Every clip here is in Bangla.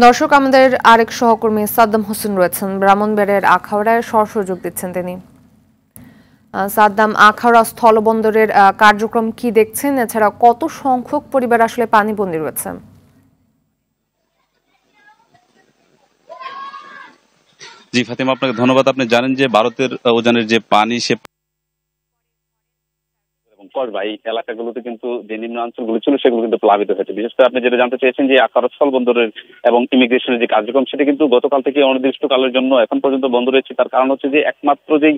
দর্শক, আমাদের আরেক সহকর্মী সাদ্দাম হোসেন রয়েছেন ব্রাহ্মণবাড়িয়ার আখাউড়ায় সহযোগ দিচ্ছেন তিনি। সাদ্দাম, আখাউড়া স্থলবন্দরের কার্যক্রম কি দেখছেন? এছাড়া কত সংখ্যক পরিবার আসলে পানিবন্দী রয়েছে? জি ফাতিমা, আপনাকে ধন্যবাদ। আপনি জানেন যে ভারতের উজানের যে পানি সে করবা এই এলাকাগুলোতে কিন্তু যে নিম্ন অঞ্চলগুলো ছিল সেগুলো কিন্তু প্লাবিত হয়েছে। বিশেষ করে আপনি যেটা জানতে চেয়েছেন যে আখাউড়া স্থল বন্দরের এবং ইমিগ্রেশনের যে কার্যক্রম সেটা কিন্তু গতকাল থেকে অনির্দিষ্টকালের জন্য এখন পর্যন্ত বন্ধ রয়েছে। তার কারণ হচ্ছে যে একমাত্র যেই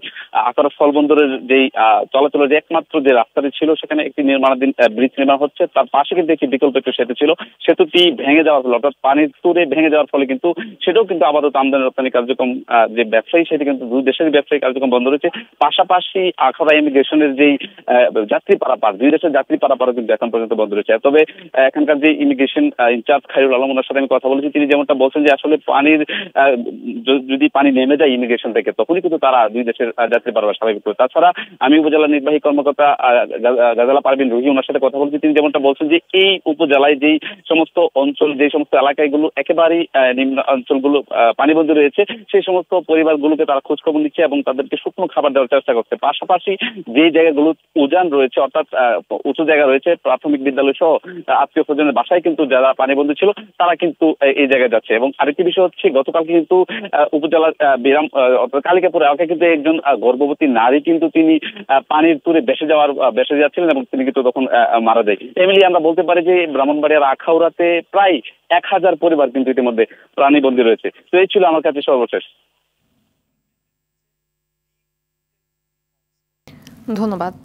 আখাউড়া স্থল বন্দরের যেই চলাচলের যে একমাত্র যে রাস্তাটি ছিল সেখানে একটি নির্মাণাধীন ব্রিজ নির্মাণ হচ্ছে, তার পাশে কিন্তু একটি বিকল্প একটু সেতু ছিল। সেতুটি ভেঙে যাওয়ার ফলে অর্থাৎ পানির তুরে ভেঙে যাওয়ার ফলে কিন্তু সেটাও কিন্তু আপাতত আমদানি রপ্তানি কার্যক্রম যে ব্যবসায়ী সেটি কিন্তু দুই দেশের ব্যবসায়ী কার্যক্রম বন্ধ রয়েছে। পাশাপাশি আখাউড়া ইমিগ্রেশনের যেই যাত্রী পারাপার, দুই দেশের যাত্রী পারাপারও কিন্তু এখন পর্যন্ত বন্ধ রয়েছে। তবে এখানকার যে ইমিগ্রেশন ইনচার্জ খায়রুল আলম, ওনার সাথে আমি কথা বলেছি, তিনি যেমনটা বলছেন যে আসলে পানির যদি পানি নেমে যায় ইমিগ্রেশন থেকে তখনই কিন্তু তারা দুই দেশের যাত্রী পারাপার স্বাভাবিক করবে। তাছাড়া আমি উপজেলা নির্বাহী কর্মকর্তা গাজালা পারভিন রুহি, ওনার সাথে কথা বলছি, তিনি যেমনটা বলছেন যে এই উপজেলায় যেই সমস্ত অঞ্চল, যে সমস্ত এলাকাগুলো একেবারেই নিম্ন অঞ্চলগুলো পানিবন্দী রয়েছে সেই সমস্ত পরিবারগুলোকে তারা খোঁজখবর নিচ্ছে এবং তাদেরকে শুকনো খাবার দেওয়ার চেষ্টা করছে। পাশাপাশি যে জায়গাগুলো উজান রয়েছে অর্থাৎ উঁচু জায়গা রয়েছে, প্রাথমিক বিদ্যালয় সহ আত্মীয় স্বজনের বাসায় কিন্তু যারা পানিবন্দী ছিল তারা কিন্তু এই জায়গায় যাচ্ছে। এবং আরেকটি বিষয় হচ্ছে গতকালকে কিন্তু উপজেলার বিরাম কালিকাপুর এলাকায় কিন্তু একজন গর্ভবতী নারী কিন্তু তিনি পানির তুরে ভেসে যাচ্ছিলেন এবং তিনি কিন্তু তখন মারা যায়। এমনি আমরা বলতে পারি যে ব্রাহ্মণবাড়িয়ার আখাউড়াতে প্রায় 1000 পরিবার কিন্তু ইতিমধ্যে প্রাণীবন্দী রয়েছে। তো এই ছিল আমার কাছে সর্বশেষ। ধন্যবাদ।